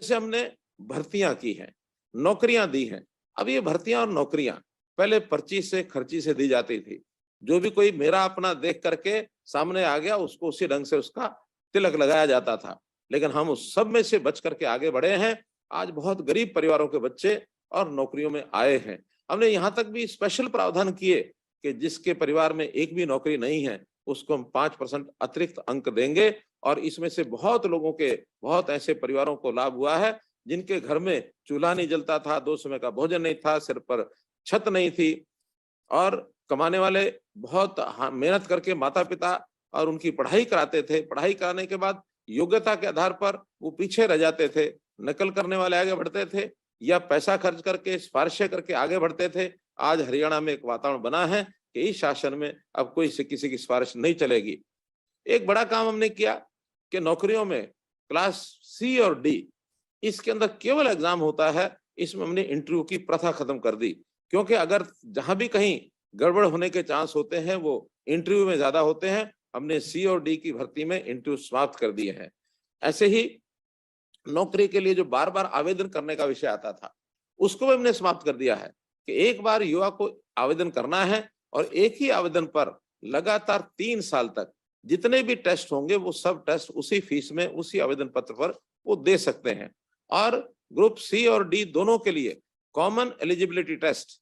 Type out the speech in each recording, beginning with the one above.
जैसे हमने भर्तियां की हैं, नौकरियां दी हैं। अब ये भर्तियां और नौकरियां पहले पर्ची से खर्ची से दी जाती थी। जो भी कोई मेरा अपना देख करके सामने आ गया उसको उसी ढंग से उसका तिलक लगाया जाता था। लेकिन हम उस सब में से बच करके आगे बढ़े हैं। आज बहुत गरीब परिवारों के बच्चे और नौकरियों में आए हैं। हमने यहाँ तक भी स्पेशल प्रावधान किए कि जिसके परिवार में एक भी नौकरी नहीं है उसको हम 5% अतिरिक्त अंक देंगे। और इसमें से बहुत लोगों के, बहुत ऐसे परिवारों को लाभ हुआ है जिनके घर में चूल्हा नहीं जलता था, 2 समय का भोजन नहीं था, सिर पर छत नहीं थी और कमाने वाले बहुत मेहनत करके माता पिता और उनकी पढ़ाई कराते थे। पढ़ाई कराने के बाद योग्यता के आधार पर वो पीछे रह जाते थे। नकल करने वाले आगे बढ़ते थे या पैसा खर्च करके सिफारिशें करके आगे बढ़ते थे। आज हरियाणा में एक वातावरण बना है कि इस शासन में अब कोई से किसी की सिफारिश नहीं चलेगी। एक बड़ा काम हमने किया कि नौकरियों में क्लास सी और डी इसके अंदर केवल एग्जाम होता है। इसमें हमने इंटरव्यू की प्रथा खत्म कर दी, क्योंकि अगर जहां भी कहीं गड़बड़ होने के चांस होते हैं वो इंटरव्यू में ज्यादा होते हैं। हमने सी और डी की भर्ती में इंटरव्यू समाप्त कर दिए हैं। ऐसे ही नौकरी के लिए जो बार बार आवेदन करने का विषय आता था उसको भी हमने समाप्त कर दिया है कि एक बार युवा को आवेदन करना है और एक ही आवेदन पर लगातार 3 साल तक जितने भी टेस्ट होंगे वो सब टेस्ट उसी फीस में, उसी आवेदन पत्र पर वो दे सकते हैं। और ग्रुप सी और डी दोनों के लिए कॉमन एलिजिबिलिटी टेस्ट,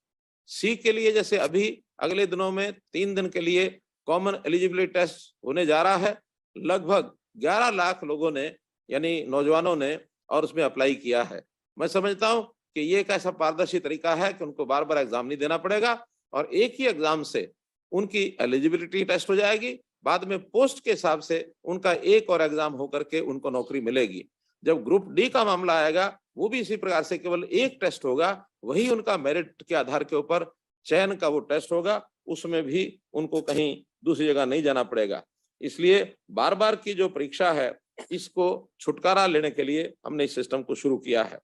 सी के लिए जैसे अभी अगले दिनों में 3 दिन के लिए कॉमन एलिजिबिलिटी टेस्ट होने जा रहा है। लगभग 11 लाख लोगों ने, यानी नौजवानों ने, और उसमें अप्लाई किया है। मैं समझता हूं कि ये एक ऐसा पारदर्शी तरीका है कि उनको बार बार एग्जाम नहीं देना पड़ेगा और एक ही एग्जाम से उनकी एलिजिबिलिटी टेस्ट हो जाएगी। बाद में पोस्ट के हिसाब से उनका एक और एग्जाम होकर के उनको नौकरी मिलेगी। जब ग्रुप डी का मामला आएगा वो भी इसी प्रकार से केवल एक टेस्ट होगा, वही उनका मेरिट के आधार के ऊपर चयन का वो टेस्ट होगा। उसमें भी उनको कहीं दूसरी जगह नहीं जाना पड़ेगा। इसलिए बार बार की जो परीक्षा है इसको छुटकारा लेने के लिए हमने इस सिस्टम को शुरू किया है।